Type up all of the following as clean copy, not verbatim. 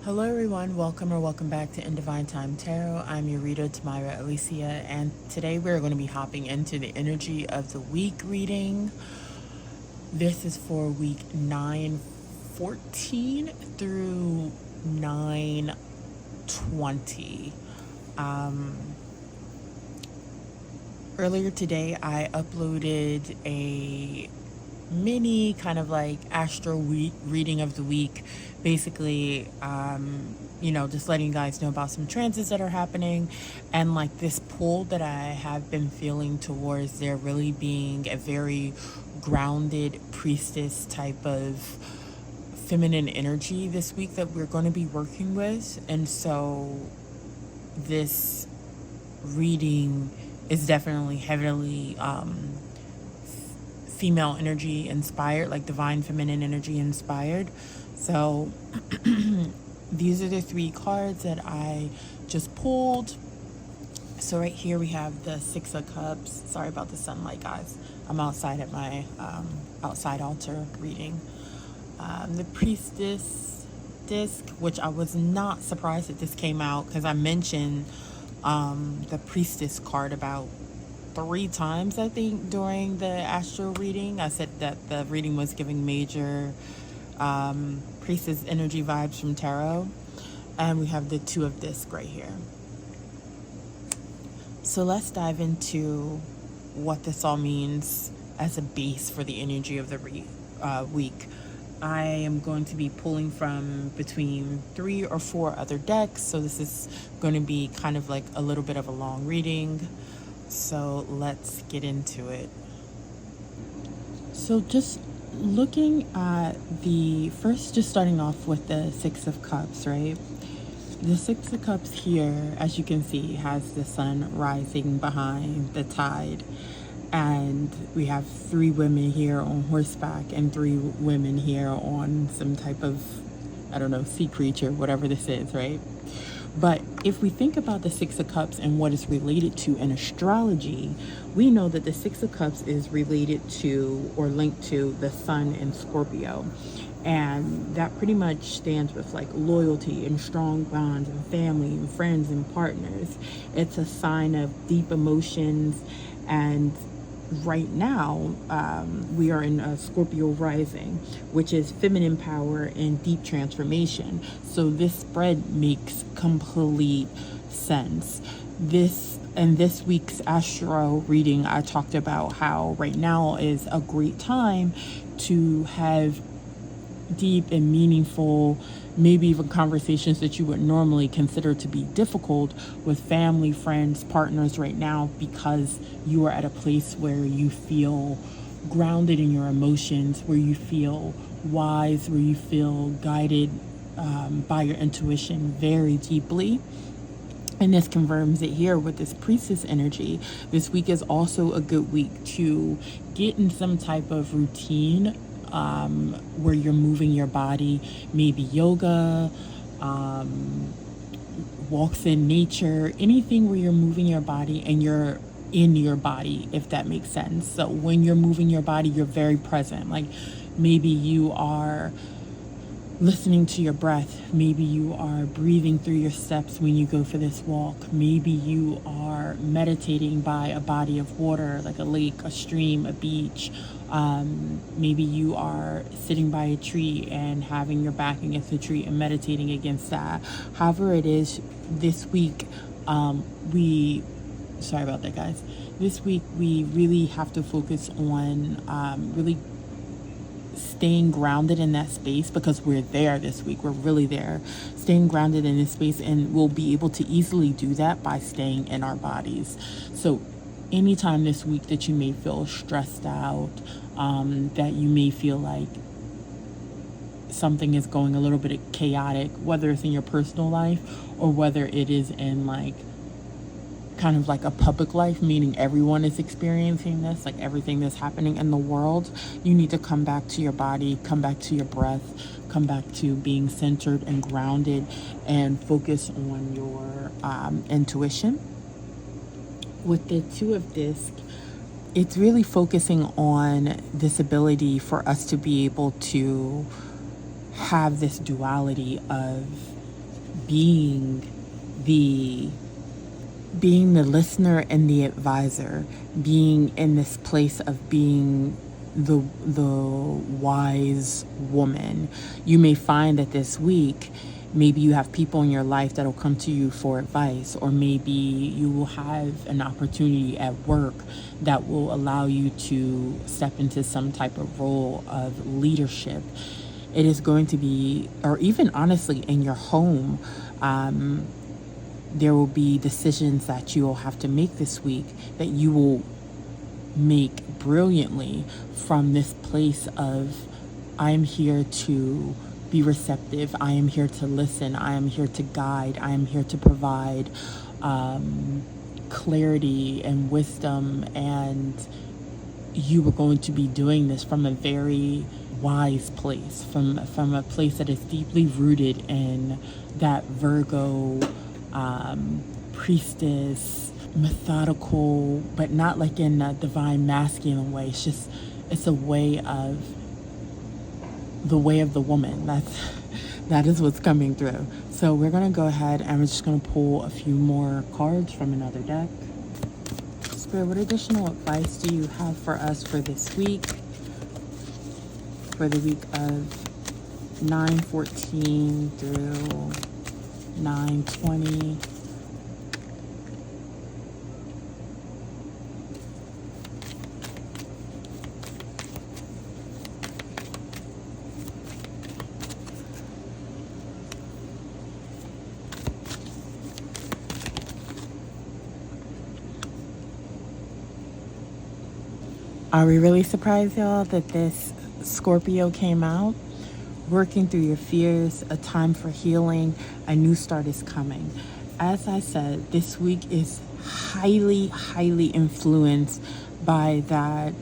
Hello everyone, welcome back to In Divine Time Tarot. I'm your reader, Tamira Alicia, and today we're going to be hopping into the energy of the week reading. This is for week 9/14 through 9/20. Earlier today I uploaded a mini kind of like astro week reading of the week, basically just letting you guys know about some transits that are happening, and like this pull that I have been feeling towards there really being a very grounded priestess type of feminine energy this week that we're going to be working with. And so this reading is definitely heavily female energy inspired, like divine feminine energy inspired. So these are the three cards that I just pulled. So right here we have the Six of Cups. Sorry about the sunlight, guys. I'm outside at my outside altar reading. The Priestess disc, which I was not surprised that this came out because I mentioned the Priestess card about 3 times, I think, during the astro reading. I said that the reading was giving major priestess energy vibes from tarot. And we have the Two of Disc right here. So let's dive into what this all means as a base for the energy of the week. I am going to be pulling from between 3 or 4 other decks, so this is going to be kind of like a little bit of a long reading. So let's get into it. So just looking at just starting off with the Six of Cups, right? The Six of Cups here, as you can see, has the sun rising behind the tide. And we have 3 women here on horseback and 3 women here on some type of, I don't know, sea creature, whatever this is, right? But if we think about the Six of Cups and what it's related to in astrology, we know that the Six of Cups is related to or linked to the sun in Scorpio. And that pretty much stands with like loyalty and strong bonds and family and friends and partners. It's a sign of deep emotions. And right now, we are in a Scorpio Rising, which is feminine power and deep transformation. So this spread makes complete sense. This week's astro reading, I talked about how right now is a great time to have deep and meaningful, maybe even conversations that you would normally consider to be difficult with family, friends, partners right now, because you are at a place where you feel grounded in your emotions, where you feel wise, where you feel guided by your intuition very deeply. And this confirms it here with this priestess energy. This week is also a good week to get in some type of routine where you're moving your body, maybe yoga, walks in nature, anything where you're moving your body and you're in your body, if that makes sense. So when you're moving your body, you're very present. Like maybe you are listening to your breath. Maybe you are breathing through your steps when you go for this walk. Maybe you are meditating by a body of water, like a lake, a stream, a beach. Maybe you are sitting by a tree and having your back against the tree and meditating against that. However it is, this week, sorry about that, guys. This week, we really have to focus on really staying grounded in that space, because we're there this week. We're really there, staying grounded in this space, and we'll be able to easily do that by staying in our bodies. So anytime this week that you may feel stressed out, that you may feel like something is going a little bit chaotic, whether it's in your personal life or whether it is in like kind of like a public life, meaning everyone is experiencing this, like everything that's happening in the world, you need to come back to your body, come back to your breath, come back to being centered and grounded, and focus on your intuition. With the Two of Disc, it's really focusing on this ability for us to be able to have this duality of being the listener and the advisor, being in this place of being the wise woman. You may find that this week, maybe you have people in your life that will come to you for advice, or maybe you will have an opportunity at work that will allow you to step into some type of role of leadership. It is going to be, or even honestly in your home, there will be decisions that you will have to make this week that you will make brilliantly from this place of, I am here to be receptive, I am here to listen, I am here to guide, I am here to provide clarity and wisdom, and you are going to be doing this from a very wise place, from a place that is deeply rooted in that Virgo priestess, methodical, but not like in a divine masculine way. It's a way of the way of the woman. That is what's coming through. So we're gonna go ahead and we're just gonna pull a few more cards from another deck. Spirit, what additional advice do you have for us for this week? For the week of 9/14 through 9/20. Are we really surprised, y'all, that this Scorpio came out? Working through your fears, a time for healing, a new start is coming. As I said, this week is highly, highly influenced by that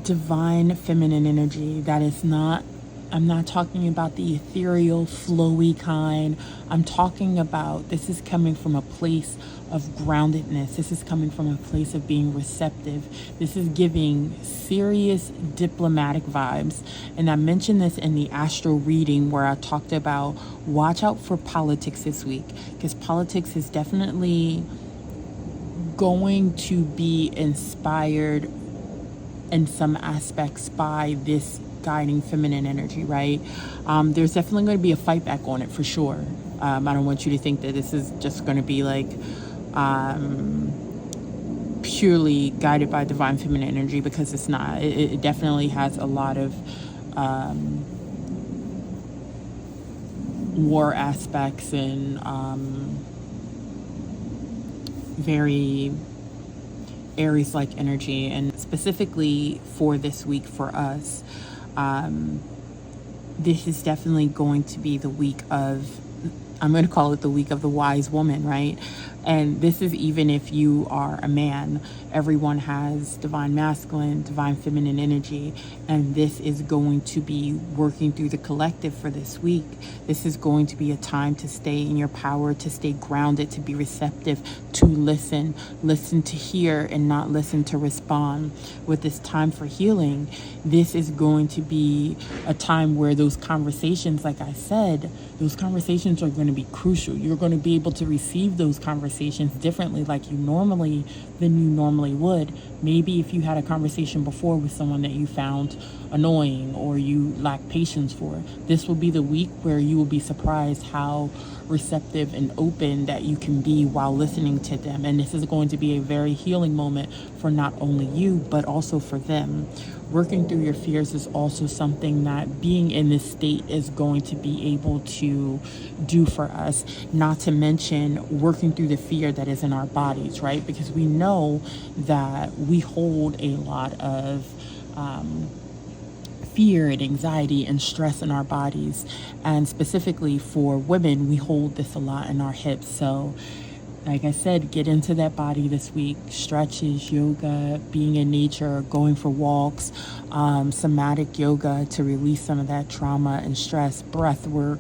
divine feminine energy that is not, I'm not talking about the ethereal, flowy kind. I'm talking about, this is coming from a place of groundedness. This is coming from a place of being receptive. This is giving serious diplomatic vibes. And I mentioned this in the Astro reading where I talked about watch out for politics this week, because politics is definitely going to be inspired in some aspects by this guiding feminine energy, right? There's definitely going to be a fight back on it for sure. I don't want you to think that this is just going to be like purely guided by divine feminine energy, because it's not. It definitely has a lot of war aspects and very Aries-like energy. And specifically for this week for us, this is definitely going to be the week of, I'm going to call it the week of the wise woman, right? And this is even if you are a man. Everyone has divine masculine, divine feminine energy, and this is going to be working through the collective for this week. This is going to be a time to stay in your power, to stay grounded, to be receptive, to listen to hear and not listen to respond. With this time for healing, this is going to be a time where those conversations, like I said, those conversations are going to be crucial. You're going to be able to receive those conversations differently than you normally would. Maybe if you had a conversation before with someone that you found annoying or you lack patience for, this will be the week where you will be surprised how receptive and open that you can be while listening to them. And this is going to be a very healing moment for not only you, but also for them. Working through your fears is also something that being in this state is going to be able to do for us, not to mention working through the fear that is in our bodies, right? Because we know that we hold a lot of fear and anxiety and stress in our bodies. And specifically for women, we hold this a lot in our hips. So like I said, get into that body this week. Stretches, yoga, being in nature, going for walks, somatic yoga to release some of that trauma and stress, breath work,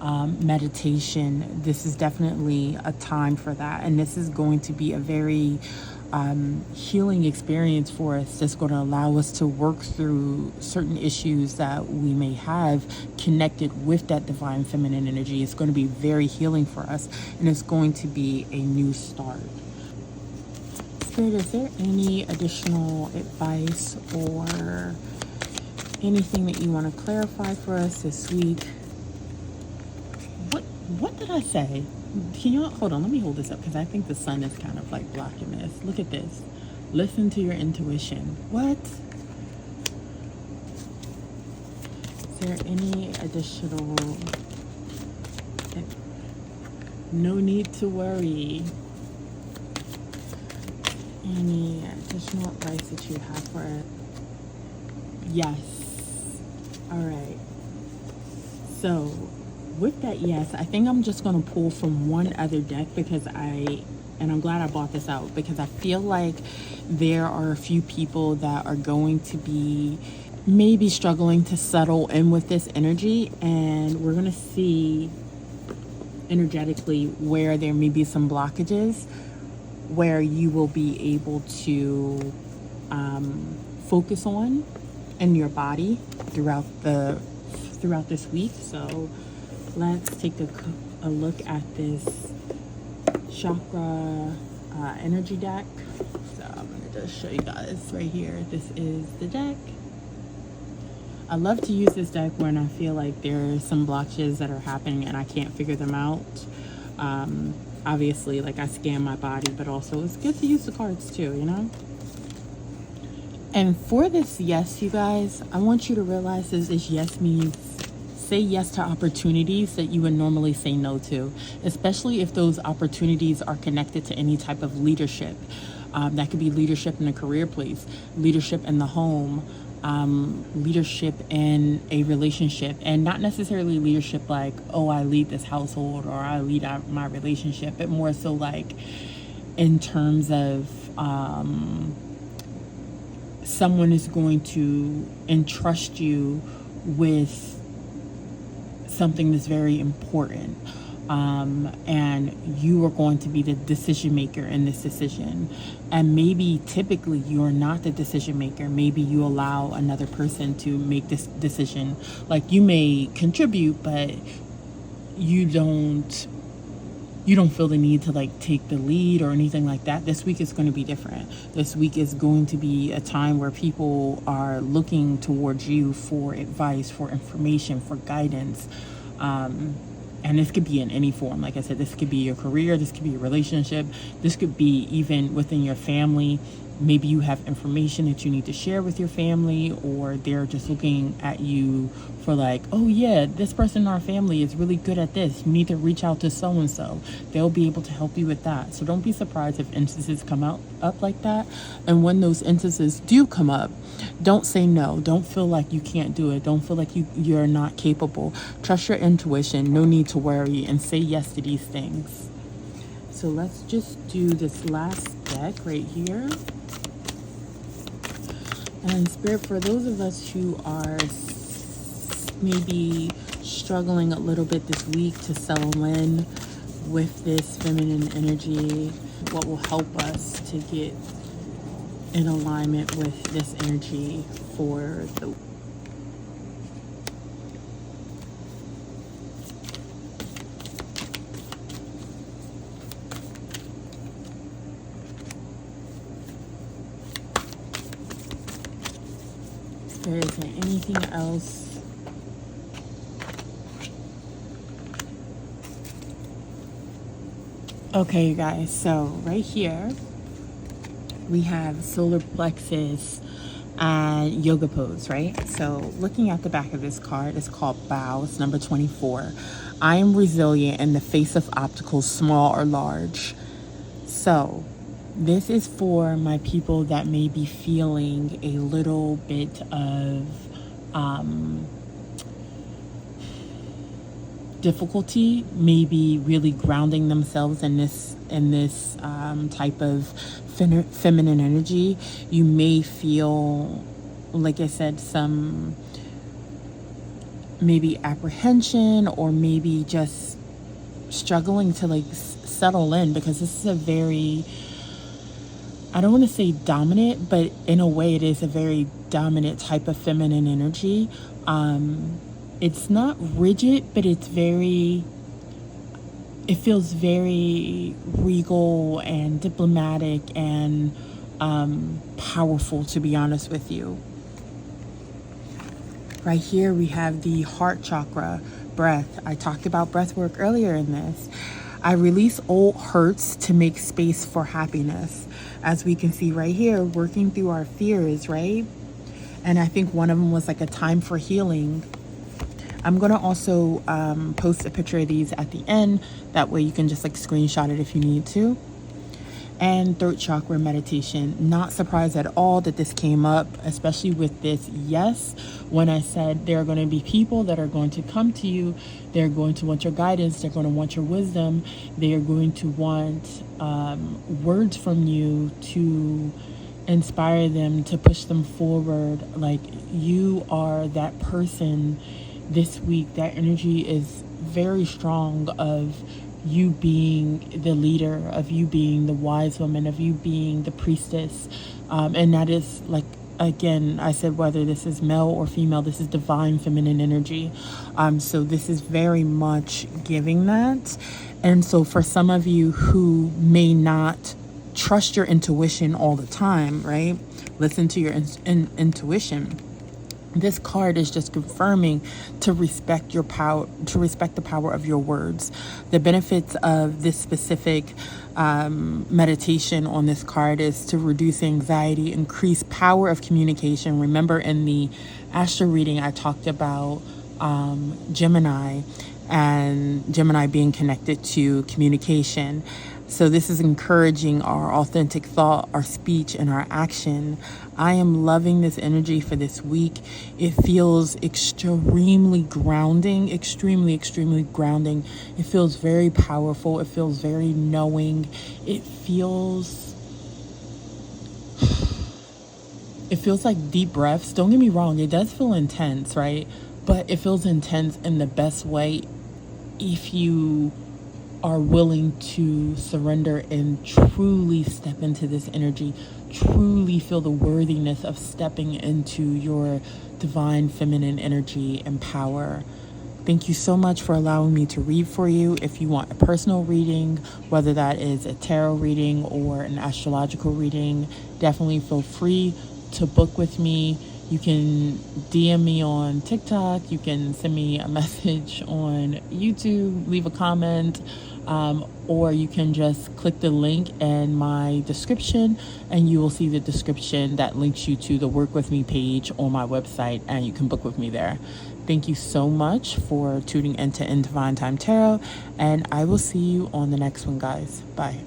meditation. This is definitely a time for that. And this is going to be a very healing experience for us that's going to allow us to work through certain issues that we may have connected with that divine feminine energy. It's going to be very healing for us, and it's going to be a new start. Spirit, is there any additional advice or anything that you want to clarify for us this week? What did I say? Can you hold on? Let me hold this up because I think the sun is kind of like blocking this. Look at this. Listen to your intuition. What? Is there any additional? No need to worry. Any additional advice that you have for it? Yes. All right. So with that, yes, I think I'm just going to pull from one other deck because I'm glad I bought this out because I feel like there are a few people that are going to be maybe struggling to settle in with this energy, and we're going to see energetically where there may be some blockages, where you will be able to focus on in your body throughout this week. So let's take a look at this chakra energy deck. So I'm going to just show you guys right here. This is the deck. I love to use this deck when I feel like there are some blotches that are happening and I can't figure them out. Obviously, like I scan my body, but also it's good to use the cards too, you know? And for this yes, you guys, I want you to realize this yes means say yes to opportunities that you would normally say no to, especially if those opportunities are connected to any type of leadership. That could be leadership in a career place, leadership in the home, leadership in a relationship, and not necessarily leadership like, oh, I lead this household or I lead my relationship, but more so like in terms of someone is going to entrust you with something that's very important, and you are going to be the decision maker in this decision. And maybe typically you're not the decision maker. Maybe you allow another person to make this decision. Like you may contribute, but you don't feel the need to like take the lead or anything like that. This week is going to be different. This week is going to be a time where people are looking towards you for advice, for information, for guidance. And this could be in any form. Like I said, this could be your career, this could be your relationship, this could be even within your family. Maybe you have information that you need to share with your family, or they're just looking at you for like, oh yeah, this person in our family is really good at this. You need to reach out to so-and-so. They'll be able to help you with that. So don't be surprised if instances come up like that. And when those instances do come up, don't say no. Don't feel like you can't do it. Don't feel like you're not capable. Trust your intuition. No need to worry, and say yes to these things. So let's just do this last deck right here. And Spirit, for those of us who are maybe struggling a little bit this week to settle in with this feminine energy, what will help us to get in alignment with this energy for the Is there anything else? Okay, you guys, so right here we have solar plexus and yoga pose, right? So looking at the back of this card, it's called Bow. It's number 24. I am resilient in the face of obstacles, small or large. So this is for my people that may be feeling a little bit of difficulty, maybe really grounding themselves in this type of feminine energy. You may feel, like I said, some maybe apprehension, or maybe just struggling to like settle in, because this is a very I don't want to say dominant, but in a way it is a very dominant type of feminine energy. It's not rigid, but it feels very regal and diplomatic and powerful, to be honest with you. Right here we have the heart chakra, breath. I talked about breath work earlier in this. I release old hurts to make space for happiness. As we can see right here, working through our fears, right? And I think one of them was like a time for healing. I'm going to also post a picture of these at the end. That way you can just like screenshot it if you need to. And throat chakra meditation. Not surprised at all that this came up, especially with this yes, when I said there are going to be people that are going to come to you. They're going to want your guidance. They're going to want your wisdom. They are going to want words from you to inspire them, to push them forward. Like, you are that person this week. That energy is very strong of you being the leader, of you being the wise woman, of you being the priestess. And that is, like, again, I said whether this is male or female, this is divine feminine energy. So this is very much giving that. And so for some of you who may not trust your intuition all the time, right? Listen to your intuition. This card is just confirming to respect your power, to respect the power of your words. The benefits of this specific meditation on this card is to reduce anxiety, increase power of communication. Remember, in the Astro reading, I talked about Gemini, and Gemini being connected to communication. So this is encouraging our authentic thought, our speech, and our action. I am loving this energy for this week. It feels extremely grounding, extremely grounding. It feels very powerful. It feels very knowing. It feels like deep breaths. Don't get me wrong, it does feel intense, right? But it feels intense in the best way if you are willing to surrender and truly step into this energy, truly feel the worthiness of stepping into your divine feminine energy and power. Thank you so much for allowing me to read for you. If you want a personal reading, whether that is a tarot reading or an astrological reading, definitely feel free to book with me. You can DM me on TikTok. You can send me a message on YouTube, leave a comment, or you can just click the link in my description and you will see the description that links you to the Work With Me page on my website, and you can book with me there. Thank you so much for tuning into In Divine Time Tarot, and I will see you on the next one, guys. Bye.